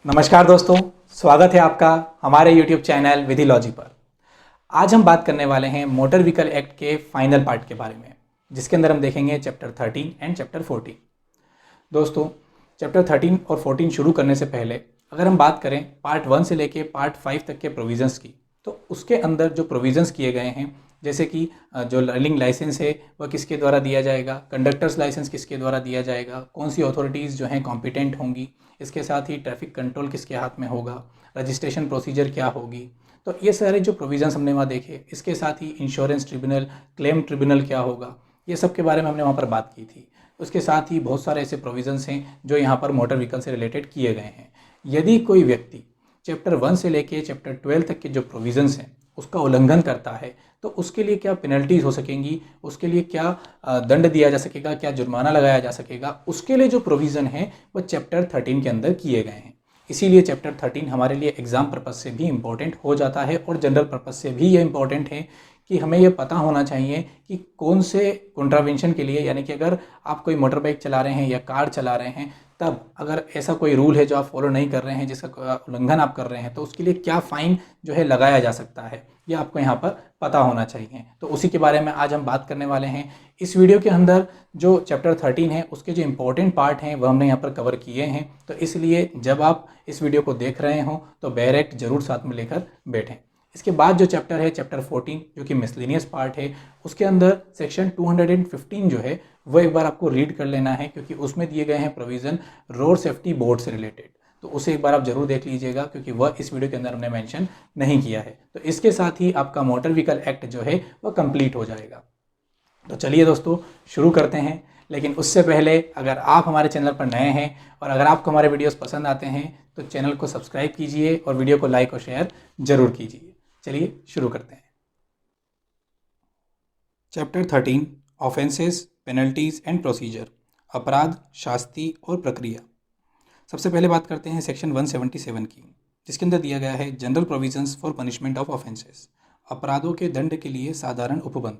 नमस्कार दोस्तों, स्वागत है आपका हमारे YouTube चैनल विधि लॉजी पर। आज हम बात करने वाले हैं मोटर व्हीकल एक्ट के फाइनल पार्ट के बारे में, जिसके अंदर हम देखेंगे चैप्टर 13 एंड चैप्टर 14। दोस्तों, चैप्टर 13 और 14 शुरू करने से पहले अगर हम बात करें पार्ट 1 से लेके पार्ट 5 तक के प्रोविज़न्स की, तो उसके अंदर जो प्रोविज़न्स किए गए हैं, जैसे कि जो लर्निंग लाइसेंस है वह किसके द्वारा दिया जाएगा, कंडक्टर्स लाइसेंस किसके द्वारा दिया जाएगा, कौन सी अथॉरिटीज़ जो हैं कॉम्पिटेंट होंगी, इसके साथ ही ट्रैफिक कंट्रोल किसके हाथ में होगा, रजिस्ट्रेशन प्रोसीजर क्या होगी, तो ये सारे जो प्रोविज़न्स हमने वहाँ देखे। इसके साथ ही इंश्योरेंस ट्रिब्यूनल, क्लेम ट्रिब्यूनल क्या होगा, ये सब के बारे में हमने वहाँ पर बात की थी। उसके साथ ही बहुत सारे ऐसे प्रोविज़न्स हैं जो यहाँ पर मोटर व्हीकल से रिलेटेड किए गए हैं। यदि कोई व्यक्ति चैप्टर 1 से लेके चैप्टर 12 तक के जो प्रोविज़न्स हैं उसका उल्लंघन करता है, तो उसके लिए क्या पेनल्टीज़ हो सकेंगी, उसके लिए क्या दंड दिया जा सकेगा, क्या जुर्माना लगाया जा सकेगा, उसके लिए जो प्रोविज़न है वो चैप्टर 13 के अंदर किए गए हैं। इसीलिए चैप्टर 13 हमारे लिए एग्ज़ाम पर्पज़ से भी इम्पोर्टेंट हो जाता है और जनरल पर्पज़ से भी ये इम्पोर्टेंट है कि हमें ये पता होना चाहिए कि कौन से कॉन्ट्रावेंशन के लिए, यानी कि अगर आप कोई मोटर बाइक चला रहे हैं या कार चला रहे हैं, तब अगर ऐसा कोई रूल है जो आप फॉलो नहीं कर रहे हैं, जिसका उल्लंघन आप कर रहे हैं, तो उसके लिए क्या फ़ाइन जो है लगाया जा सकता है, ये आपको यहाँ पर पता होना चाहिए। तो उसी के बारे में आज हम बात करने वाले हैं। इस वीडियो के अंदर जो चैप्टर 13 है उसके जो इम्पोर्टेंट पार्ट हैं वह हमने यहाँ पर कवर किए हैं, तो इसलिए जब आप इस वीडियो को देख रहे हों तो बैरेक्ट ज़रूर साथ में लेकर बैठें। इसके बाद जो चैप्टर है चैप्टर 14 जो कि मिसलेनियस पार्ट है, उसके अंदर सेक्शन 215 जो है वो एक बार आपको रीड कर लेना है, क्योंकि उसमें दिए गए हैं प्रोविज़न रोड सेफ्टी बोर्ड से रिलेटेड। तो उसे एक बार आप जरूर देख लीजिएगा, क्योंकि वह इस वीडियो के अंदर हमने मेंशन नहीं किया है। तो इसके साथ ही आपका मोटर व्हीकल एक्ट जो है वह कंप्लीट हो जाएगा। तो चलिए दोस्तों, शुरू करते हैं। लेकिन उससे पहले अगर आप हमारे चैनल पर नए हैं और अगर आपको हमारे वीडियोस पसंद आते हैं तो चैनल को सब्सक्राइब कीजिए और वीडियो को लाइक और शेयर जरूर कीजिए। चलिए शुरू करते हैं। Chapter 13 offences, penalties and procedure, अपराध, शास्ति और प्रक्रिया। सबसे पहले बात करते हैं सेक्शन 177 की, जिसके अंदर दिया गया है general provisions for punishment of offences, अपराधों के दंड के लिए साधारण उपबंध।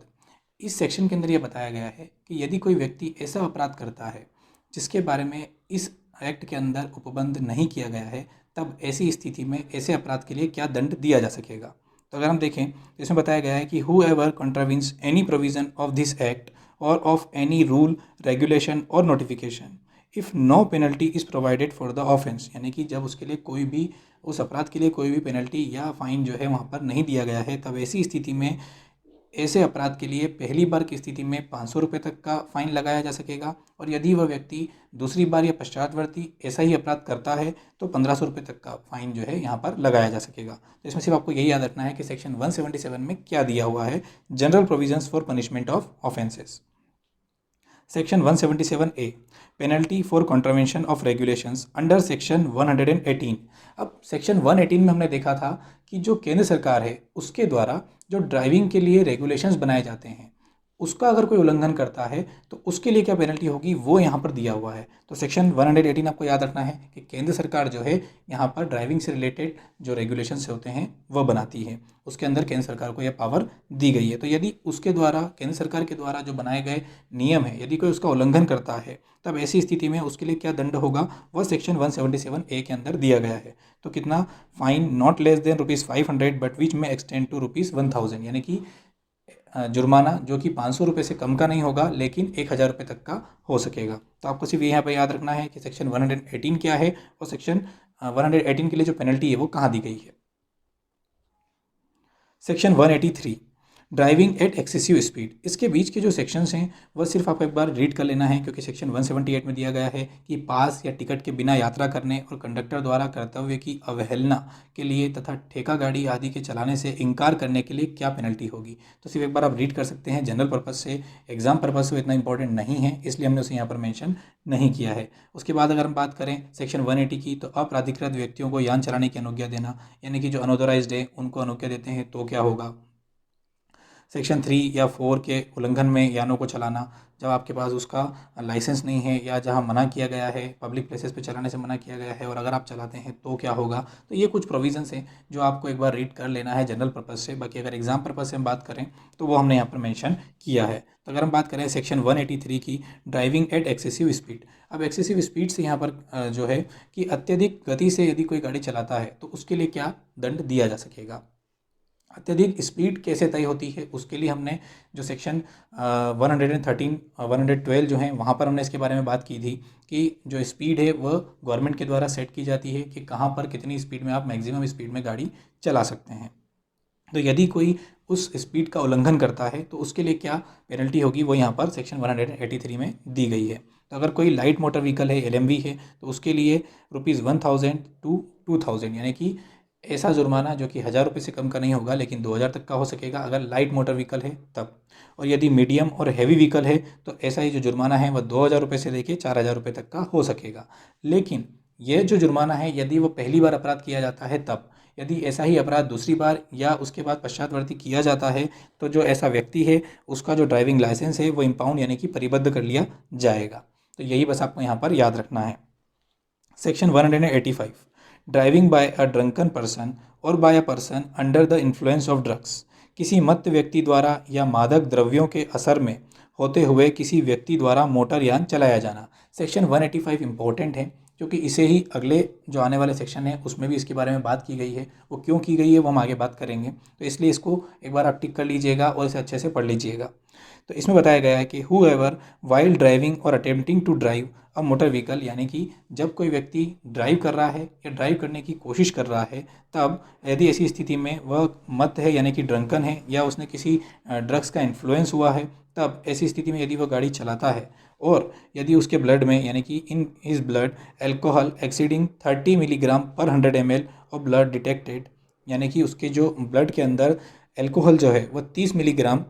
इस सेक्शन के अंदर यह बताया गया है कि यदि कोई व्यक्ति ऐसा अपराध करता है जिसके बारे में इस एक्ट के अंदर उपबंध नहीं किया गया है, तब ऐसी स्थिति में ऐसे अपराध के लिए क्या दंड दिया जा सकेगा। तो अगर हम देखें तो इसमें बताया गया है कि whoever contravenes any provision of this act or of any rule, regulation or notification if no penalty is provided for the offence, यानी कि जब उसके लिए कोई भी, उस अपराध के लिए कोई भी पेनल्टी या फाइन जो है वहाँ पर नहीं दिया गया है, तब ऐसी स्थिति में ऐसे अपराध के लिए पहली बार की स्थिति में 500 रुपये तक का फाइन लगाया जा सकेगा, और यदि वह व्यक्ति दूसरी बार या पश्चातवर्ती ऐसा ही अपराध करता है तो 1500 रुपये तक का फाइन जो है यहाँ पर लगाया जा सकेगा। तो इसमें सिर्फ आपको यही याद रखना है कि सेक्शन 177 में क्या दिया हुआ है, general provisions for punishment of offences. Section 177A, penalty for contravention of regulations under section 118। अब सेक्शन 118 में हमने देखा था कि जो केंद्र सरकार है उसके द्वारा जो ड्राइविंग के लिए रेगुलेशंस बनाए जाते हैं, उसका अगर कोई उल्लंघन करता है तो उसके लिए क्या पेनल्टी होगी, वो यहाँ पर दिया हुआ है। तो सेक्शन 118 आपको याद रखना है कि केंद्र सरकार जो है यहाँ पर ड्राइविंग से रिलेटेड जो रेगुलेशंस होते हैं वह बनाती है, उसके अंदर केंद्र सरकार को यह पावर दी गई है। तो यदि उसके द्वारा, केंद्र सरकार के द्वारा जो बनाए गए नियम है, यदि कोई उसका उल्लंघन करता है, तब ऐसी स्थिति में उसके लिए क्या दंड होगा, वह सेक्शन 177A के अंदर दिया गया है। तो कितना, fine not less than ₹500 but which में एक्सटेंड टू ₹1000, यानी कि जुर्माना जो कि 500 रुपये से कम का नहीं होगा लेकिन 1000 रुपये तक का हो सकेगा। तो आपको सिर्फ यहाँ पर याद रखना है कि सेक्शन 118 क्या है और सेक्शन 118 के लिए जो पेनल्टी है वो कहाँ दी गई है। Section 183, driving eight excessive speed. इसके बीच के जो सेक्शंस हैं वह सिर्फ आपको एक बार रीड कर लेना है, क्योंकि सेक्शन 178 में दिया गया है कि पास या टिकट के बिना यात्रा करने और कंडक्टर द्वारा कर्तव्य की अवहेलना के लिए तथा ठेका गाड़ी आदि के चलाने से इनकार करने के लिए क्या पेनल्टी होगी। तो सिर्फ एक बार आप रीड कर सकते हैं, जनरल पर्पज़ से, एग्जाम पर्पज़ से इतना इंपॉर्टेंट नहीं है, इसलिए हमने उसे यहाँ पर मेंशन नहीं किया है। उसके बाद अगर हम बात करें सेक्शन 180 की, तो अप्राधिकृत व्यक्तियों को यान चलाने की अनुज्ञा देना, यानी कि जो अनऑथोराइज्ड है उनको अनुज्ञा देते हैं तो क्या होगा। सेक्शन 3 या 4 के उल्लंघन में यानों को चलाना, जब आपके पास उसका लाइसेंस नहीं है या जहाँ मना किया गया है, पब्लिक प्लेसेस पे चलाने से मना किया गया है और अगर आप चलाते हैं तो क्या होगा। तो ये कुछ प्रोविजंस हैं जो आपको एक बार रीड कर लेना है जनरल पर्पज़ से। बाकी अगर एग्जाम पर्पज़ से हम बात करें तो वो हमने यहाँ पर मेंशन किया है। तो अगर हम बात करें सेक्शन 183 की, ड्राइविंग एट एक्सेसिव स्पीड। अब एक्सेसिव स्पीड से यहाँ पर जो है कि अत्यधिक गति से यदि कोई गाड़ी चलाता है तो उसके लिए क्या दंड दिया जा सकेगा। अत्यधिक स्पीड कैसे तय होती है उसके लिए हमने जो सेक्शन 113 112 जो है वहाँ पर हमने इसके बारे में बात की थी कि जो स्पीड है वह गवर्नमेंट के द्वारा सेट की जाती है कि कहाँ पर कितनी स्पीड में आप मैक्सिमम स्पीड में गाड़ी चला सकते हैं। तो यदि कोई उस स्पीड का उल्लंघन करता है तो उसके लिए क्या पेनल्टी होगी वो यहाँ पर सेक्शन 183 में दी गई है। तो अगर कोई लाइट मोटर व्हीकल है, LMV है, तो उसके लिए ₹1000 टू 2000 यानी कि ऐसा जुर्माना जो कि 1000 रुपये से कम का नहीं होगा लेकिन 2000 तक का हो सकेगा अगर लाइट मोटर व्हीकल है तब। और यदि मीडियम और हैवी व्हीकल है तो ऐसा ही जो जुर्माना है वह 2000 रुपये से लेके 4000 रुपये तक का हो सकेगा। लेकिन यह जो जुर्माना है यदि वो पहली बार अपराध किया जाता है तब, यदि ऐसा ही अपराध दूसरी बार या उसके बाद पश्चातवर्ती किया जाता है तो जो ऐसा व्यक्ति है उसका जो ड्राइविंग लाइसेंस है वो इम्पाउंड यानी कि परिबद्ध कर लिया जाएगा। तो यही बस आपको यहाँ पर याद रखना है। Section 185, driving by a drunken person और by a person under the influence of drugs. किसी मत्त व्यक्ति द्वारा या मादक द्रव्यों के असर में होते हुए किसी व्यक्ति द्वारा मोटर यान चलाया जाना। सेक्शन 185 इम्पोर्टेंट है क्योंकि इसे ही अगले जो आने वाले सेक्शन है उसमें भी इसके बारे में बात की गई है। वो क्यों की गई है वो हम आगे बात करेंगे, तो इसलिए इसको एक बार आप टिक कर लीजिएगा और इसे अच्छे से पढ़ लीजिएगा। तो इसमें बताया गया है कि हु एवर वाइल ड्राइविंग और attempting to drive a motor vehicle, यानी कि जब कोई व्यक्ति ड्राइव कर रहा है या ड्राइव करने की कोशिश कर रहा है तब यदि ऐसी स्थिति में वह मत है यानी कि ड्रंकन है या उसने किसी ड्रग्स का इन्फ्लुएंस हुआ है, तब ऐसी स्थिति में यदि वह गाड़ी चलाता है और यदि उसके ब्लड में यानी कि in his blood alcohol exceeding 30 milligram पर 100 ml ऑफ ब्लड डिटेक्टेड, यानी कि उसके जो ब्लड के अंदर एल्कोहल जो है वह 30 मिलीग्राम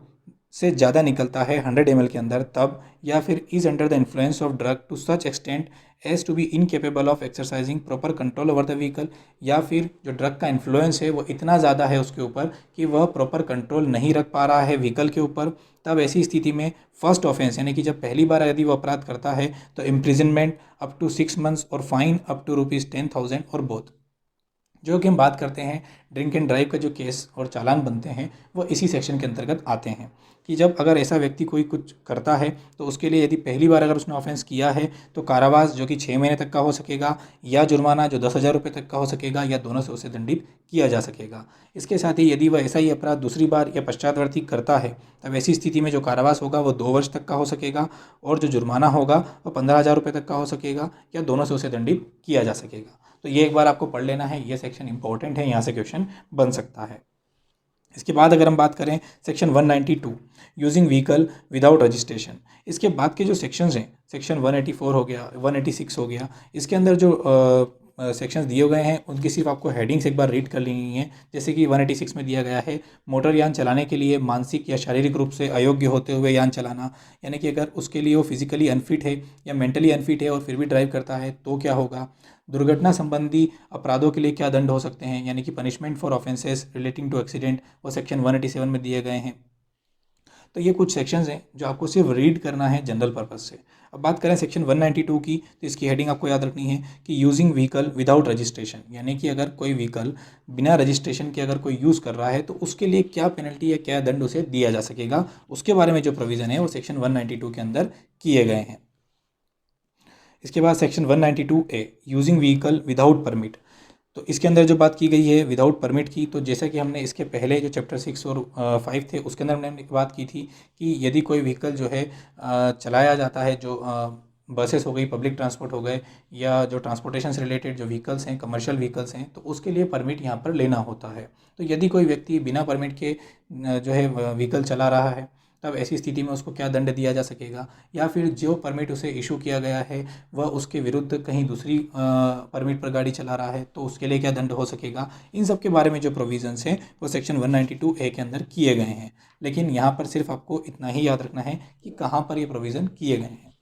से ज़्यादा निकलता है 100 ml के अंदर तब, या फिर is under the influence of drug to such extent as to be incapable of exercising proper control over the vehicle, या फिर जो ड्रग का इन्फ्लुएंस है वो इतना ज़्यादा है उसके ऊपर कि वह प्रॉपर कंट्रोल नहीं रख पा रहा है व्हीकल के ऊपर, तब ऐसी स्थिति में फर्स्ट ऑफेंस यानी कि जब पहली बार यदि वो अपराध करता है तो इम्प्रिजनमेंट अप टू 6 months और फाइन अप टू ₹10,000 और बोथ। जो कि हम बात करते हैं ड्रिंक एंड ड्राइव का जो केस और चालान बनते हैं वो इसी सेक्शन के अंतर्गत आते हैं कि जब अगर ऐसा व्यक्ति कोई कुछ करता है तो उसके लिए यदि पहली बार अगर उसने ऑफेंस किया है तो कारावास जो कि 6 महीने तक का हो सकेगा या जुर्माना जो 10,000 रुपये तक का हो सकेगा या दोनों से उसे दंडित किया जा सकेगा। इसके साथ ही यदि वह ऐसा ही अपराध दूसरी बार या पश्चातवर्ती करता है तब ऐसी स्थिति में जो कारावास होगा वो 2 वर्ष तक का हो सकेगा और जो जुर्माना होगा वो 15,000 रुपये तक का हो सकेगा या दोनों से उसे दंडित किया जा सकेगा। तो ये एक बार आपको पढ़ लेना है, ये सेक्शन इंपॉर्टेंट है, यहाँ से क्वेश्चन बन सकता है। इसके बाद अगर हम बात करें section 192 using vehicle without registration, इसके बाद के जो सेक्शंस हैं सेक्शन 184 हो गया, 186 हो गया, इसके अंदर जो सेक्शंस दिए गए हैं उनकी सिर्फ आपको हेडिंग्स एक बार रीड कर लेनी है। जैसे कि 186 में दिया गया है मोटर यान चलाने के लिए मानसिक या शारीरिक रूप से अयोग्य होते हुए यान चलाना, यानी कि अगर उसके लिए वो फिजिकली अनफिट है या मेंटली अनफिट है और फिर भी ड्राइव करता है तो क्या होगा। दुर्घटना संबंधी अपराधों के लिए क्या दंड हो सकते हैं, यानी कि punishment for offences relating to accident, वो सेक्शन 187 में दिए गए हैं। तो ये कुछ सेक्शंस हैं जो आपको सिर्फ रीड करना है जनरल पर्पस से। अब बात करें सेक्शन 192 की, तो इसकी हेडिंग आपको याद रखनी है कि यूजिंग व्हीकल विदाउट रजिस्ट्रेशन, यानी कि अगर कोई व्हीकल बिना रजिस्ट्रेशन के अगर कोई यूज़ कर रहा है तो उसके लिए क्या पेनल्टी या क्या दंड उसे दिया जा सकेगा, उसके बारे में जो प्रोविज़न है वो सेक्शन 192 के अंदर किए गए हैं। इसके बाद section 192A using vehicle without permit, तो इसके अंदर जो बात की गई है विदाउट परमिट की, तो जैसा कि हमने इसके पहले जो चैप्टर 6 और 5 थे उसके अंदर हमने बात की थी कि यदि कोई व्हीकल जो है चलाया जाता है, जो बसेस हो गई, पब्लिक ट्रांसपोर्ट हो गए या जो ट्रांसपोर्टेशन से रिलेटेड जो व्हीकल्स हैं, कमर्शियल व्हीकल्स हैं, तो उसके लिए परमिट यहाँ पर लेना होता है। तो यदि कोई व्यक्ति बिना परमिट के जो है व्हीकल चला रहा है तब ऐसी स्थिति में उसको क्या दंड दिया जा सकेगा, या फिर जो परमिट उसे इशू किया गया है वह उसके विरुद्ध कहीं दूसरी परमिट पर गाड़ी चला रहा है तो उसके लिए क्या दंड हो सकेगा। इन सब के बारे में जो प्रोविजंस हैं वो सेक्शन 192A के अंदर किए गए हैं, लेकिन यहाँ पर सिर्फ आपको इतना ही याद रखना है कि कहाँ पर ये प्रोविज़न किए गए हैं।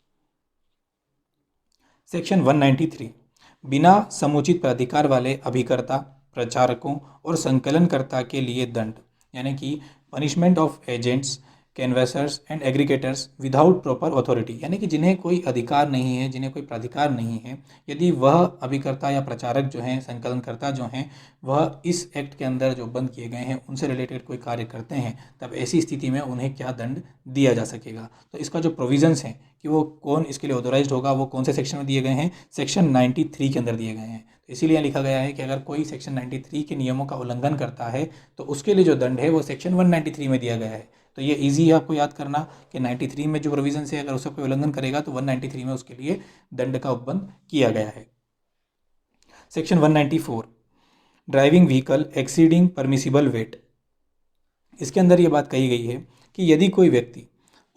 सेक्शन 193 बिना समुचित प्राधिकार वाले अभिकर्ता, प्रचारकों और संकलनकर्ता के लिए दंड, यानी कि punishment of agents, canvassers and aggregators without proper authority, यानी कि जिन्हें कोई अधिकार नहीं है, जिन्हें कोई प्राधिकार नहीं है, यदि वह अभिकर्ता या प्रचारक जो हैं, संकलनकर्ता जो हैं, वह इस एक्ट के अंदर जो बंद किए गए हैं उनसे रिलेटेड कोई कार्य करते हैं, तब ऐसी स्थिति में उन्हें क्या दंड दिया जा सकेगा। तो इसका जो प्रोविजंस हैं कि वो कौन इसके लिए ऑथोराइज्ड होगा, वो कौन से सेक्शन में दिए गए हैं, सेक्शन 93 के अंदर दिए गए हैं। तो इसीलिए लिखा गया है कि अगर कोई सेक्शन 93 के नियमों का उल्लंघन करता है तो उसके लिए जो दंड है वो सेक्शन 193 में दिया गया है। तो ये इजी है आपको याद करना कि 93 में जो प्रोविजन है अगर उसका कोई उल्लंघन करेगा तो 193 में उसके लिए दंड का उपबंध किया गया है। Section 194 driving vehicle exceeding permissible weight. इसके अंदर ये बात कही गई है कि यदि कोई व्यक्ति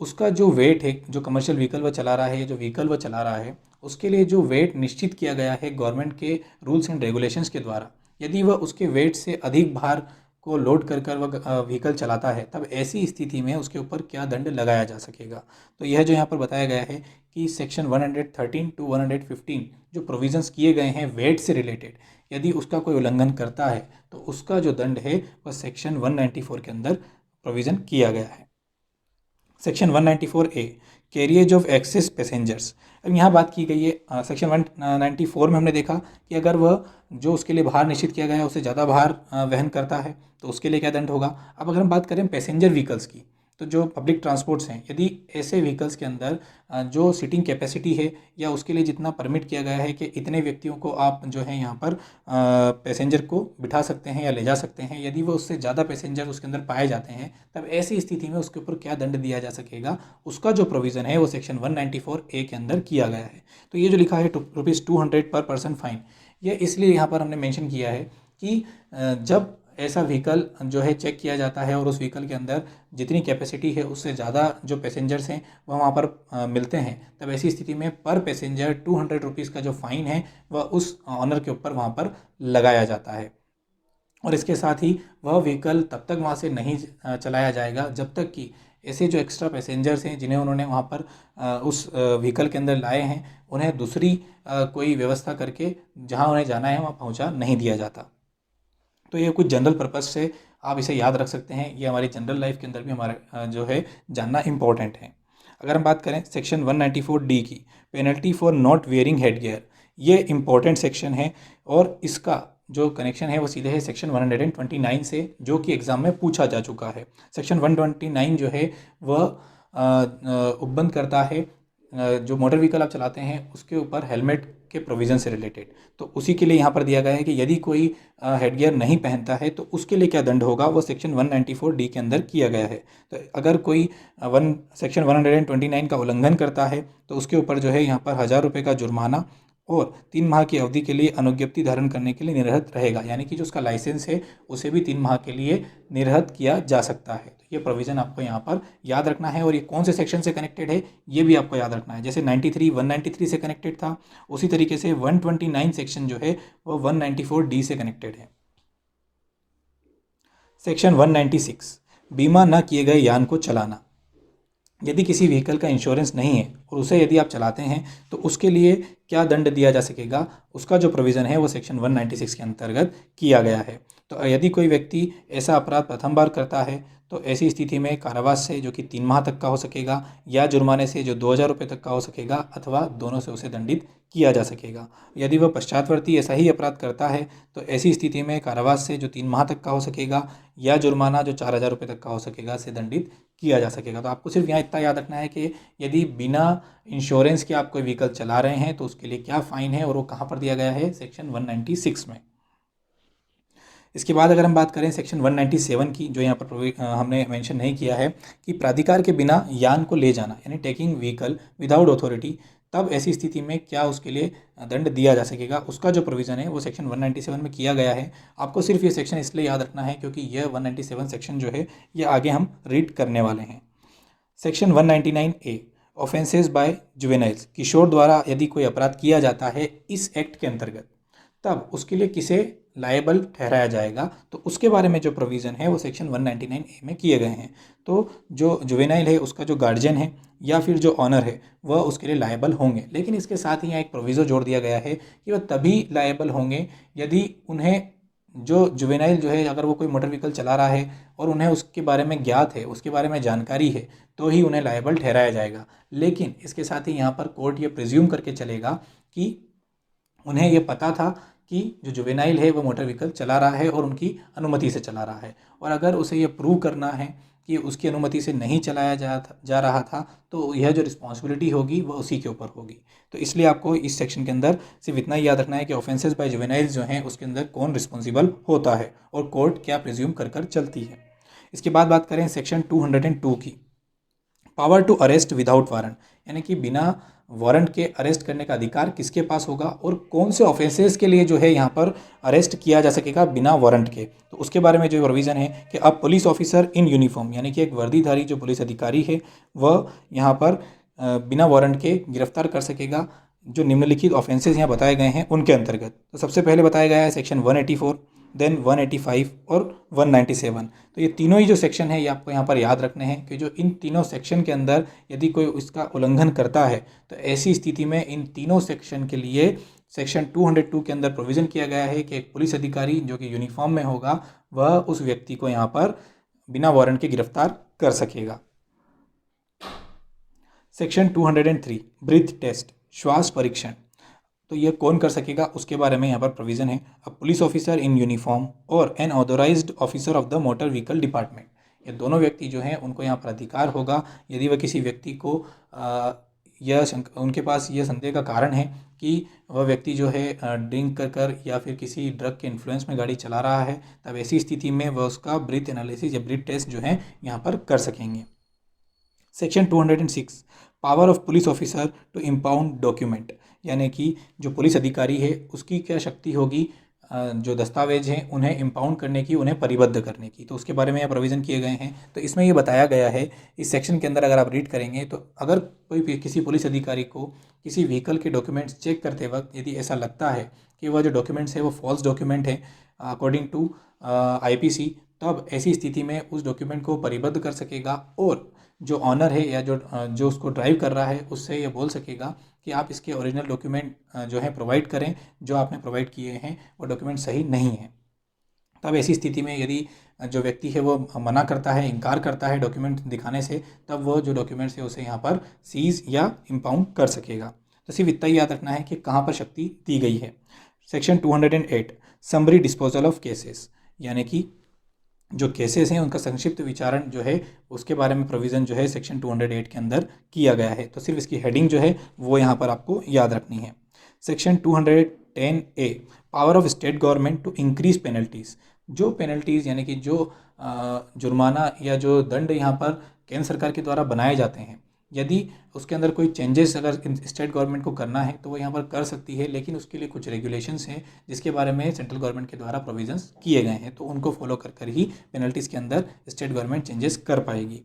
उसका जो वेट है, जो कमर्शियल व्हीकल वह चला रहा है, जो व्हीकल वह चला रहा है, उसके लिए जो वेट निश्चित किया गया है गवर्नमेंट के रूल्स एंड रेगुलेशंस के द्वारा, यदि वह उसके वेट से अधिक भार को लोड कर वह व्हीकल चलाता है, तब ऐसी स्थिति में उसके ऊपर क्या दंड लगाया जा सकेगा। तो यह जो यहाँ पर बताया गया है कि सेक्शन 113 टू 115 जो प्रोविजंस किए गए हैं वेट से रिलेटेड, यदि उसका कोई उल्लंघन करता है तो उसका जो दंड है वह सेक्शन 194 के अंदर प्रोविज़न किया गया है। Section 194A carriage of excess passengers. अब यहाँ बात की गई है सेक्शन 194 में हमने देखा कि अगर वह जो उसके लिए भार निश्चित किया गया है उससे ज़्यादा भार वहन करता है तो उसके लिए क्या दंड होगा। अब अगर हम बात करें पैसेंजर व्हीकल्स की, तो जो पब्लिक ट्रांसपोर्ट्स हैं, यदि ऐसे व्हीकल्स के अंदर जो सीटिंग कैपेसिटी है या उसके लिए जितना परमिट किया गया है कि इतने व्यक्तियों को आप जो है यहाँ पर पैसेंजर को बिठा सकते हैं या ले जा सकते हैं, यदि वो उससे ज़्यादा पैसेंजर उसके अंदर पाए जाते हैं तब ऐसी स्थिति में उसके ऊपर क्या दंड दिया जा सकेगा, उसका जो प्रोविज़न है वो सेक्शन 194A के अंदर किया गया है। तो ये जो लिखा है ₹200 पर पर्सन फाइन, ये इसलिए यहाँ पर हमने मेंशन किया है कि जब ऐसा व्हीकल जो है चेक किया जाता है और उस व्हीकल के अंदर जितनी कैपेसिटी है उससे ज़्यादा जो पैसेंजर्स हैं वह वहाँ पर मिलते हैं, तब ऐसी स्थिति में पर पैसेंजर ₹200 का जो फ़ाइन है वह उस ऑनर के ऊपर वहाँ पर लगाया जाता है। और इसके साथ ही वह व्हीकल तब तक वहाँ से नहीं चलाया जाएगा जब तक कि ऐसे जो एक्स्ट्रा पैसेंजर्स हैं जिन्हें उन्होंने वहाँ पर उस व्हीकल के अंदर लाए हैं उन्हें दूसरी कोई व्यवस्था करके जहाँ उन्हें जाना है वहाँ पहुँचा नहीं दिया जाता। तो ये कुछ जनरल पर्पस से आप इसे याद रख सकते हैं, ये हमारी जनरल लाइफ के अंदर भी हमारे जो है जानना इम्पोर्टेंट है। अगर हम बात करें सेक्शन 194D की, penalty for not wearing headgear, ये इम्पोर्टेंट सेक्शन है और इसका जो कनेक्शन है वो सीधे है सेक्शन 129 से, जो कि एग्ज़ाम में पूछा जा चुका है। सेक्शन 129 जो है वह उपबंध करता है जो मोटर व्हीकल आप चलाते हैं उसके ऊपर हेलमेट के प्रोविज़न से रिलेटेड। तो उसी के लिए यहाँ पर दिया गया है कि यदि कोई हेडगियर नहीं पहनता है तो उसके लिए क्या दंड होगा, वो सेक्शन 194D के अंदर किया गया है। तो अगर कोई सेक्शन 129 का उल्लंघन करता है तो उसके ऊपर जो है यहाँ पर ₹1000 का जुर्माना और 3 माह की अवधि के लिए अनुज्ञप्ति धारण करने के लिए निरहत रहेगा, यानी कि जो उसका लाइसेंस है उसे भी 3 माह के लिए निरहत किया जा सकता है। तो ये प्रोविज़न आपको यहाँ पर याद रखना है और ये कौन से सेक्शन से कनेक्टेड है ये भी आपको याद रखना है। जैसे 193 से कनेक्टेड था, उसी तरीके से 129 सेक्शन जो है वो 194D से कनेक्टेड है। सेक्शन 196 बीमा न किए गए यान को चलाना। यदि किसी व्हीकल का इंश्योरेंस नहीं है और उसे यदि आप चलाते हैं तो उसके लिए क्या दंड दिया जा सकेगा, उसका जो प्रोविज़न है वो सेक्शन 196 के अंतर्गत किया गया है। तो यदि कोई व्यक्ति ऐसा अपराध प्रथम बार करता है तो ऐसी स्थिति में कारावास से जो कि 3 माह तक का हो सकेगा या जुर्माने से जो ₹2000 तक का हो सकेगा अथवा दोनों से उसे दंडित किया जा सकेगा। यदि वह पश्चातवर्ती ऐसा ही अपराध करता है तो ऐसी स्थिति में कारावास से जो 3 माह तक का हो सकेगा या जुर्माना जो ₹4000 तक का हो सकेगा से दंडित किया जा सकेगा। तो आपको सिर्फ यहाँ इतना याद रखना है कि यदि बिना इंश्योरेंस के आप कोई व्हीकल चला रहे हैं तो उसके लिए क्या फ़ाइन है और वो कहाँ पर दिया गया है, सेक्शन 196 में। इसके बाद अगर हम बात करें सेक्शन 197 की, जो यहाँ पर हमने मेंशन नहीं किया है कि प्राधिकार के बिना यान को ले जाना, यानी टेकिंग व्हीकल विदाउट अथॉरिटी, तब ऐसी स्थिति में क्या उसके लिए दंड दिया जा सकेगा, उसका जो प्रोविज़न है वो सेक्शन 197 में किया गया है। आपको सिर्फ ये सेक्शन इसलिए याद रखना है क्योंकि यह 197 सेक्शन जो है ये आगे हम रीड करने वाले हैं। Section 199A offences by juveniles, किशोर द्वारा यदि कोई अपराध किया जाता है इस एक्ट के अंतर्गत तब उसके लिए किसे लायबल ठहराया जाएगा, तो उसके बारे में जो प्रोविज़न है वो सेक्शन 199A में किए गए हैं। तो जो जुवेनाइल है उसका जो गार्जियन है या फिर जो ऑनर है वह उसके लिए लायबल होंगे, लेकिन इसके साथ ही यहाँ एक प्रोविज़ो जोड़ दिया गया है कि वह तभी लायबल होंगे यदि उन्हें जो जुवेनाइल जो है अगर वो कोई मोटर व्हीकल चला रहा है और उन्हें उसके बारे में ज्ञात है, उसके बारे में जानकारी है, तो ही उन्हें लायबल ठहराया जाएगा। लेकिन इसके साथ ही यहाँ पर कोर्ट ये प्रिज्यूम करके चलेगा कि उन्हें ये पता था कि जो जुवेनाइल है वो मोटर व्हीकल चला रहा है और उनकी अनुमति से चला रहा है, और अगर उसे ये प्रूव करना है कि उसकी अनुमति से नहीं चलाया जा रहा था, तो यह जो रिस्पॉन्सिबिलिटी होगी वो उसी के ऊपर होगी। तो इसलिए आपको इस सेक्शन के अंदर सिर्फ इतना ही याद रखना है कि ऑफेंसेस बाय जुवेनाइल्स जो हैं उसके अंदर कौन रिस्पॉन्सिबल होता है और कोर्ट क्या प्रिज्यूम कर चलती है। इसके बाद बात करें सेक्शन 202 की, power to arrest without warrant, यानी कि बिना वारंट के अरेस्ट करने का अधिकार किसके पास होगा और कौन से ऑफेंसेस के लिए जो है यहाँ पर अरेस्ट किया जा सकेगा बिना वारंट के। तो उसके बारे में जो प्रोविज़न है कि अब पुलिस ऑफिसर इन यूनिफॉर्म, यानी कि एक वर्दीधारी जो पुलिस अधिकारी है वह यहाँ पर बिना वारंट के गिरफ्तार कर सकेगा जो निम्नलिखित ऑफेंसेस यहाँ बताए गए हैं उनके अंतर्गत। तो सबसे पहले बताया गया है सेक्शन 184, देन 185 और 197। तो ये तीनों ही जो सेक्शन है ये आपको यहाँ पर याद रखने हैं कि जो इन तीनों सेक्शन के अंदर यदि कोई इसका उल्लंघन करता है तो ऐसी स्थिति में इन तीनों सेक्शन के लिए सेक्शन 202 के अंदर प्रोविज़न किया गया है कि एक पुलिस अधिकारी जो कि यूनिफॉर्म में होगा वह उस व्यक्ति को यहाँ पर बिना वारंट के गिरफ्तार कर सकेगा। सेक्शन 203 ब्रीथ टेस्ट, श्वास परीक्षण, तो ये कौन कर सकेगा उसके बारे में यहाँ पर प्रोविज़न है। अब पुलिस ऑफिसर इन यूनिफॉर्म और an authorised officer of the motor vehicle department, ये दोनों व्यक्ति जो हैं उनको यहाँ पर अधिकार होगा यदि वह किसी व्यक्ति को उनके पास यह संदेह का कारण है कि वह व्यक्ति जो है ड्रिंक कर या फिर किसी ड्रग के इन्फ्लुएंस में गाड़ी चला रहा है, तब ऐसी स्थिति में वह उसका ब्रीथ एनालिसिस या ब्रीथ टेस्ट जो है यहाँ पर कर सकेंगे। Section 206 power of police officer to impound document, यानी कि जो पुलिस अधिकारी है उसकी क्या शक्ति होगी जो दस्तावेज हैं उन्हें इम्पाउंड करने की, उन्हें परिबद्ध करने की। तो उसके बारे में यह प्रोविज़न किए गए हैं। तो इसमें ये बताया गया है इस सेक्शन के अंदर, अगर आप रीड करेंगे तो अगर कोई किसी पुलिस अधिकारी को किसी व्हीकल के डॉक्यूमेंट्स चेक करते वक्त यदि ऐसा लगता है कि वह जो डॉक्यूमेंट्स है वो फॉल्स डॉक्यूमेंट है अकॉर्डिंग टू IPC, तब ऐसी स्थिति में उस डॉक्यूमेंट को परिबद्ध कर सकेगा और जो ऑनर है या जो उसको ड्राइव कर रहा है उससे ये बोल सकेगा कि आप इसके ओरिजिनल डॉक्यूमेंट जो है प्रोवाइड करें, जो आपने प्रोवाइड किए हैं वो डॉक्यूमेंट सही नहीं है। तब ऐसी स्थिति में यदि जो व्यक्ति है वो मना करता है, इनकार करता है डॉक्यूमेंट दिखाने से, तब वो जो डॉक्यूमेंट्स है उसे यहाँ पर सीज या इम्पाउंड कर सकेगा। तो सिर्फ इतना ही याद रखना है कि कहाँ पर शक्ति दी गई है। Section 208 summary disposal of cases, यानी कि जो केसेस हैं उनका संक्षिप्त विचारण जो है उसके बारे में प्रोविज़न जो है सेक्शन 208 के अंदर किया गया है। तो सिर्फ इसकी हेडिंग जो है वो यहाँ पर आपको याद रखनी है। Section 210A power of state government to increase penalties, जो पेनल्टीज़ यानी कि जो जुर्माना या जो दंड यहाँ पर केंद्र सरकार के द्वारा बनाए जाते हैं, यदि उसके अंदर कोई चेंजेस अगर स्टेट गवर्नमेंट को करना है तो वो यहाँ पर कर सकती है, लेकिन उसके लिए कुछ रेगुलेशंस हैं जिसके बारे में सेंट्रल गवर्नमेंट के द्वारा प्रोविजंस किए गए हैं, तो उनको फॉलो कर ही पेनल्टीज़ के अंदर स्टेट गवर्नमेंट चेंजेस कर पाएगी।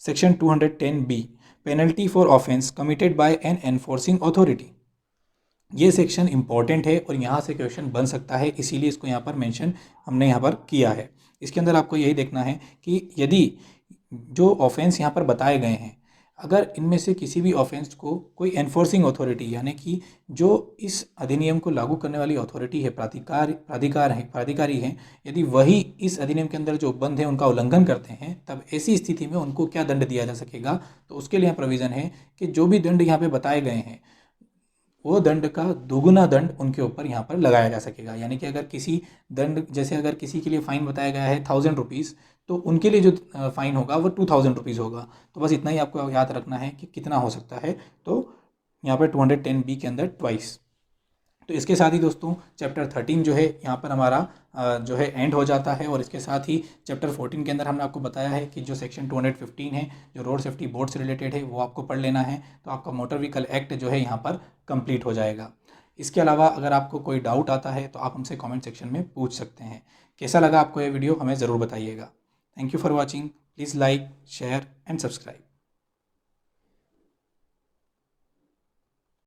Section 210B penalty for offence committed by an enforcing authority, ये सेक्शन इंपॉर्टेंट है और यहाँ से क्वेश्चन बन सकता है, इसीलिए इसको यहाँ पर मेंशन हमने यहाँ पर किया है। इसके अंदर आपको यही देखना है कि यदि जो ऑफेंस यहाँ पर बताए गए हैं, अगर इनमें से किसी भी ऑफेंस को कोई एनफोर्सिंग अथॉरिटी यानी कि जो इस अधिनियम को लागू करने वाली अथॉरिटी है, प्राधिकारी हैं, यदि वही इस अधिनियम के अंदर जो उपबंध है उनका उल्लंघन करते हैं, तब ऐसी स्थिति में उनको क्या दंड दिया जा सकेगा। तो उसके लिए प्रोविज़न है कि जो भी दंड यहाँ पे बताए गए हैं वो दंड का दोगुना दंड उनके ऊपर यहाँ पर लगाया जा सकेगा। यानी कि अगर किसी दंड, जैसे अगर किसी के लिए फ़ाइन बताया गया है 1000 रुपीज़, तो उनके लिए जो फ़ाइन होगा वो 2000 रुपीज़ होगा। तो बस इतना ही आपको याद रखना है कि कितना हो सकता है। तो यहाँ पर 210B के अंदर ट्वाइस। तो इसके साथ ही दोस्तों चैप्टर 13 जो है यहाँ पर हमारा जो है एंड हो जाता है, और इसके साथ ही चैप्टर 14 के अंदर हमने आपको बताया है कि जो सेक्शन 215 है जो रोड सेफ्टी बोर्ड से रिलेटेड है वो आपको पढ़ लेना है। तो आपका मोटर व्हीकल एक्ट जो है यहाँ पर कंप्लीट हो जाएगा। इसके अलावा अगर आपको कोई डाउट आता है तो आप हमसे कमेंट सेक्शन में पूछ सकते हैं। कैसा लगा आपको ये वीडियो हमें ज़रूर बताइएगा। Thank you for watching. Please like, share and subscribe.